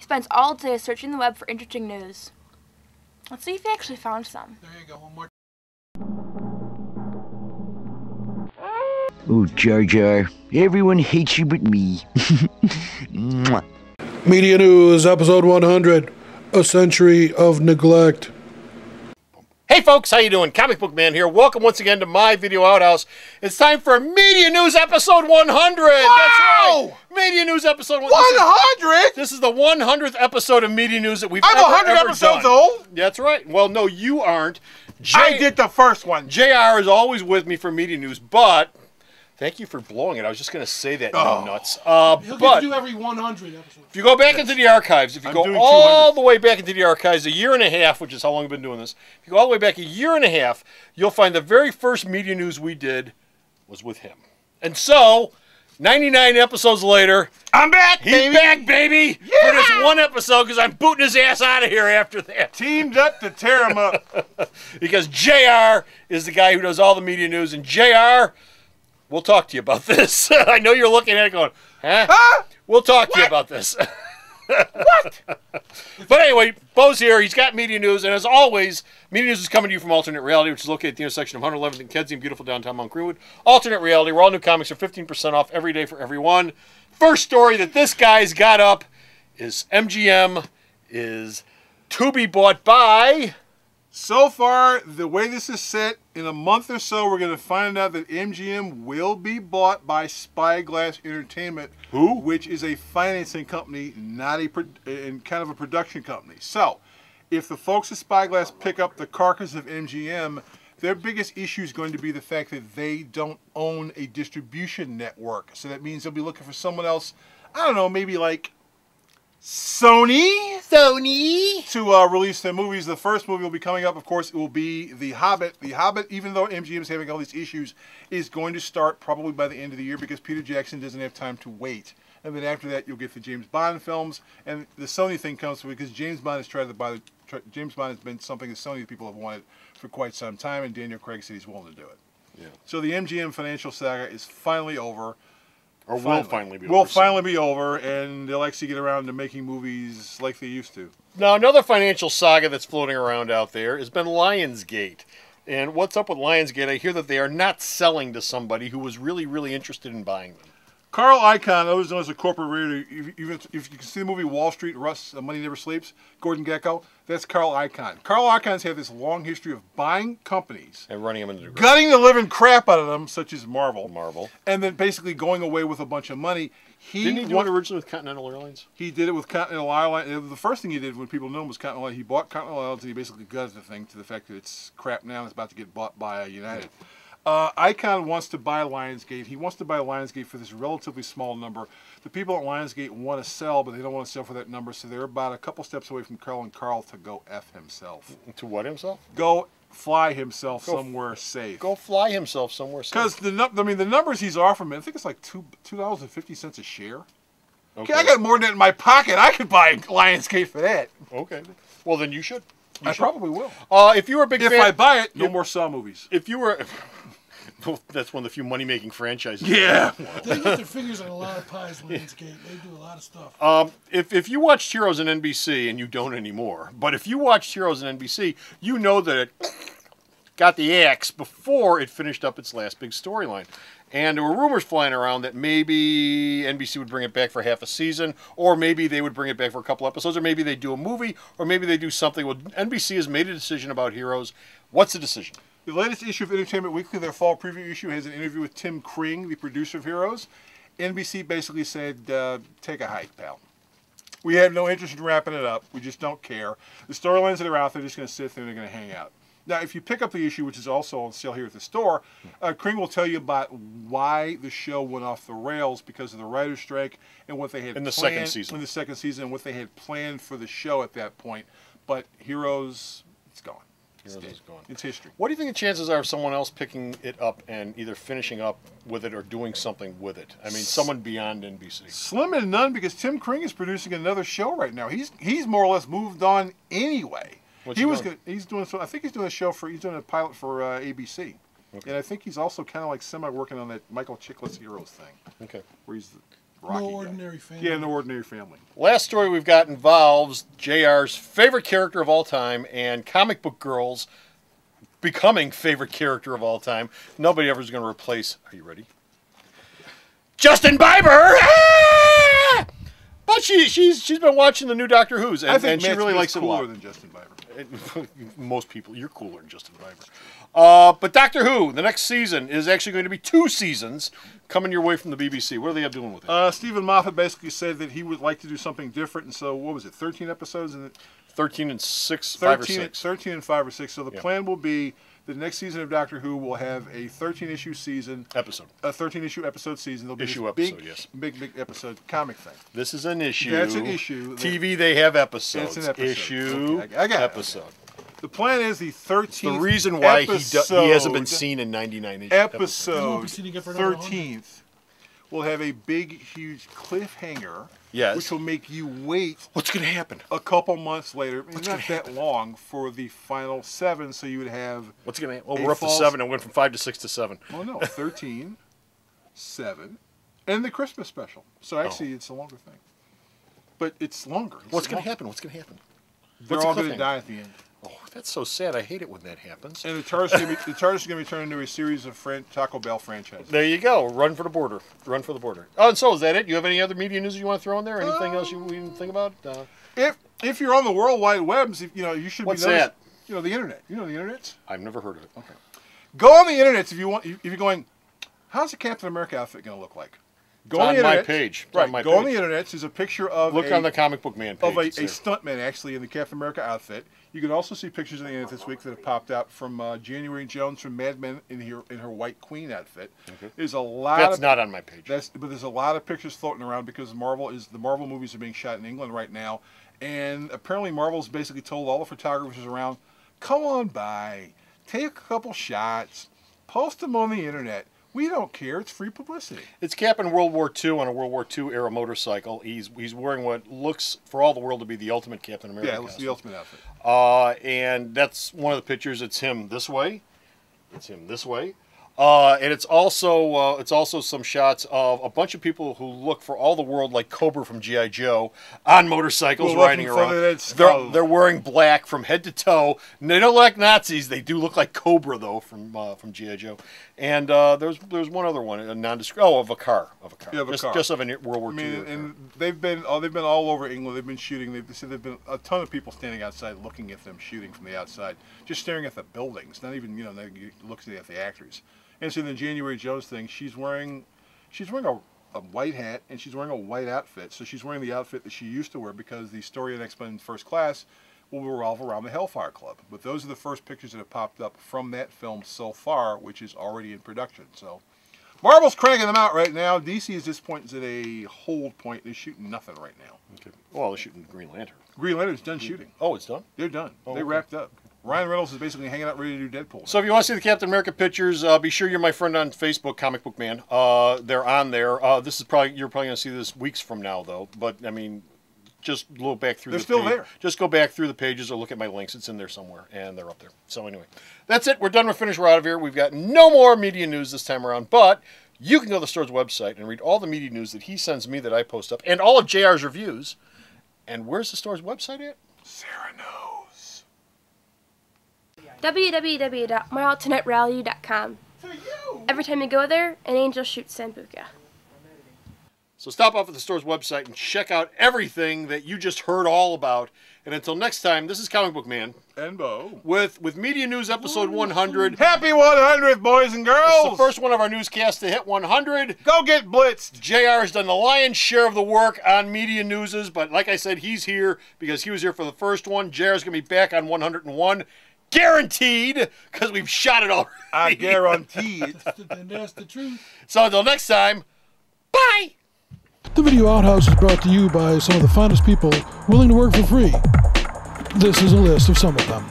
spends all day searching the web for interesting news. Let's see if he actually found some. There you go, one more. Oh, Jar Jar, everyone hates you but me. Mwah. Media News, episode 100, A Century of Neglect. Hey folks, how you doing? Comic Book Man here. Welcome once again to my video outhouse. It's time for Media News episode 100. Wow! That's right. Media News episode 100? This is the 100th episode of Media News that we've I'm ever 100 episodes done. old? That's right. Well, no, you aren't. I did the first one. JR is always with me for Media News, but thank you for blowing it. I was just going to say that, nuts. He'll get to do every 100 episodes. If you go back into the archives, if you go all the way back into the archives, a year and a half, which is how long I've been doing this, if you go all the way back a year and a half, you'll find the very first Media News we did was with him. And so, 99 episodes later, I'm back, baby! He's back, baby! Yeah! For this one episode, because I'm booting his ass out of here after that. Teamed up to tear him up. Because JR is the guy who does all the Media News, and JR, we'll talk to you about this. I know you're looking at it going, huh? Huh? We'll talk to you about this. What? But anyway, Bo's here. He's got Media News. And as always, Media News is coming to you from Alternate Reality, which is located at the intersection of 111th and Kedzie in beautiful downtown Mount Greenwood. Alternate Reality, where all new comics are 15% off every day for everyone. First story that this guy's got up is MGM is to be bought by... So far, the way this is set, in a month or so, we're going to find out that MGM will be bought by Spyglass Entertainment, which is a financing company, not and kind of a production company. So, if the folks at Spyglass pick up the carcass of MGM, their biggest issue is going to be the fact that they don't own a distribution network. So that means they'll be looking for someone else, I don't know, maybe like Sony to release their movies. The first movie will be coming up, of course, it will be The Hobbit. The Hobbit, even though MGM is having all these issues, is going to start probably by the end of the year because Peter Jackson doesn't have time to wait. And then after that, you'll get the James Bond films, and the Sony thing comes because James Bond has tried to buy James Bond has been something that Sony people have wanted for quite some time, and Daniel Craig said he's willing to do it. Yeah. So the MGM financial saga is finally over. Or will finally be over. Will finally be over, and they'll actually get around to making movies like they used to. Now, another financial saga that's floating around out there has been Lionsgate. And what's up with Lionsgate? I hear that they are not selling to somebody who was really, really interested in buying them. Carl Icahn, otherwise known as a corporate raider, if you can see the movie Wall Street, Russ, Money Never Sleeps, Gordon Gekko, that's Carl Icahn. Carl Icahn's had this long history of buying companies and running them into the ground, gutting the living crap out of them, such as Marvel, and then basically going away with a bunch of money. Didn't he do it originally with Continental Airlines? He did it with Continental Airlines. The first thing he did when people knew him was Continental Airlines. He bought Continental Airlines and he basically gutted the thing to the fact that it's crap now and it's about to get bought by United. Icahn wants to buy Lionsgate. He wants to buy Lionsgate for this relatively small number. The people at Lionsgate want to sell, but they don't want to sell for that number, so they're about a couple steps away from Carl and Carl to go F himself. To what himself? Go fly himself somewhere safe. Go fly himself somewhere safe. Because the numbers he's offering, I think it's like $2.50 a share. Okay, I got more than that in my pocket. I could buy Lionsgate for that. Okay. Well, then you should. I probably will. If you were a big fan... If I buy it, no more Saw movies. If you were... Well, that's one of the few money-making franchises. Yeah. They get their fingers on a lot of pies, Lionsgate. They do a lot of stuff. If you watched Heroes on NBC, and you don't anymore, but if you watched Heroes on NBC, you know that it got the axe before it finished up its last big storyline. And there were rumors flying around that maybe NBC would bring it back for half a season, or maybe they would bring it back for a couple episodes, or maybe they do a movie, or maybe they do something. Well, NBC has made a decision about Heroes. What's the decision? The latest issue of Entertainment Weekly, their fall preview issue, has an interview with Tim Kring, the producer of Heroes. NBC basically said, take a hike, pal. We have no interest in wrapping it up. We just don't care. The storylines that are out there are just going to sit there and they're going to hang out. Now, if you pick up the issue, which is also on sale here at the store, Kring will tell you about why the show went off the rails because of the writer's strike and what they had in the planned second season. In the second season, and what they had planned for the show at that point. But Heroes, it's gone. Heroes is gone. It's history. What do you think the chances are of someone else picking it up and either finishing up with it or doing something with it? I mean, someone beyond NBC. Slim and none, because Tim Kring is producing another show right now. He's more or less moved on anyway. What's he doing? He's doing. I think he's doing a show for. He's doing a pilot for ABC, and I think he's also kind of like semi working on that Michael Chiklis Heroes thing. Okay. Where he's Rocky No guy. Ordinary Family. Yeah, No Ordinary Family. Last story we've got involves JR's favorite character of all time and comic book girls becoming favorite character of all time. Nobody ever is going to replace, are you ready? Justin Bieber! Ah! But she's been watching the new Doctor Who's, I think and she Matt really Smith's likes it a cooler lot. than Justin Bieber. Most people, you're cooler than Justin Bieber. But Doctor Who, the next season is actually going to be 2 seasons coming your way from the BBC. What are they doing with it? Stephen Moffat basically said that he would like to do something different, and so what was it? 13 episodes, and 13 and 6, 5 or 6. 13 and 5 or 6. So the plan will be the next season of Doctor Who will have a 13-issue season, Episode. a 13-issue episode season. There'll be Issue this episode, big, yes. big episode comic thing. This is an issue. That's an issue. TV, they have episodes. It's an episode. Issue, Okay, I got it. episode. The plan is the 13th. The reason why he hasn't been episode- seen in 99 You won't Episode be seeing it for another 13th will have a big, huge cliffhanger. Yes. Which will make you wait What's going to happen? a couple months later. It's not that long for the final 7, so you would have. What's going to happen? Well, A we're up to false- 7 and went from 5 to 6 to 7. Well, no, 13, 7, and the Christmas special. So actually, it's a longer thing. But it's longer. What's going to happen? What's going to happen? They're What's the all going to cliffhanger? die at the end. Oh, that's so sad. I hate it when that happens. And the TARDIS is going to be turned into a series of Taco Bell franchises. There you go. Run for the border. Run for the border. Oh, and so is that it? You have any other media news you want to throw in there? Anything else we didn't think about? If you're on the World Wide Webs, you should What's be noticing. that? You know the internet. You know the internet. I've never heard of it. Okay. Go on the internet if you want. If you're going, how's the Captain America outfit going to look like? Go It's on the on my internet. page. It's Right. on my Go on page. the internet. There's a picture of Look on the comic book man page. of a It's there. stuntman actually in the Captain America outfit. You can also see pictures on the internet this week that have popped out from January Jones from Mad Men in her White Queen outfit. Okay. There's a lot. That's of, not on my page. But there's a lot of pictures floating around because the Marvel movies are being shot in England right now, and apparently Marvel's basically told all the photographers around, come on by, take a couple shots, post them on the internet. We don't care. It's free publicity. It's Cap in World War II on a World War II era motorcycle. He's wearing what looks for all the world to be the ultimate Captain America. Yeah, it's the ultimate outfit. And that's one of the pictures. It's him this way. It's him this way. And it's also some shots of a bunch of people who look for all the world like Cobra from G.I. Joe on motorcycles Well, riding looking for around. that skull. They're wearing black from head to toe. And they don't look like Nazis. They do look like Cobra though from G.I. Joe. And there's one other one, a nondescript. Oh, of a car. Yeah, of a car. Just of a World War I II. mean, era car. and they've been all over England. They've been shooting. They said there've been a ton of people standing outside looking at them shooting from the outside, just staring at the buildings. Not even not looking at the actors. And so in the January Jones thing, she's wearing a white hat and she's wearing a white outfit. So she's wearing the outfit that she used to wear because the story in X-Men First Class will revolve around the Hellfire Club. But those are the first pictures that have popped up from that film so far, which is already in production. So Marvel's cranking them out right now. DC at this point is at a hold point. They're shooting nothing right now. Okay. Well, they're shooting Green Lantern. Green Lantern's done shooting. Oh, it's done? They're done. Oh, they okay. wrapped up. Ryan Reynolds is basically hanging out ready to do Deadpool. So if you want to see the Captain America pictures, be sure you're my friend on Facebook, Comic Book Man. They're on there. You're probably going to see this weeks from now, though. But I mean, just look back through. They're the still page. there. Just go back through the pages or look at my links. It's in there somewhere, and they're up there. So anyway, that's it. We're done. We're finished. We're out of here. We've got no more media news this time around, but you can go to the store's website and read all the media news that he sends me that I post up, and all of JR's reviews. And where's the store's website at? Sarah knows. www.maraltonetrally.com. Every time you go there, an angel shoots Sambuca. So stop off at the store's website and check out everything that you just heard all about. And until next time, this is Comic Book Man And Bo. with Media News episode 100. Happy 100th, boys and girls! It's the first one of our newscasts to hit 100. Go get blitzed! JR has done the lion's share of the work on Media Newses, but like I said, he's here because he was here for the first one. JR is going to be back on 101. Guaranteed, because we've shot it already. I guarantee it. And that's the truth. So until next time, bye! The Video Outhouse is brought to you by some of the finest people willing to work for free. This is a list of some of them.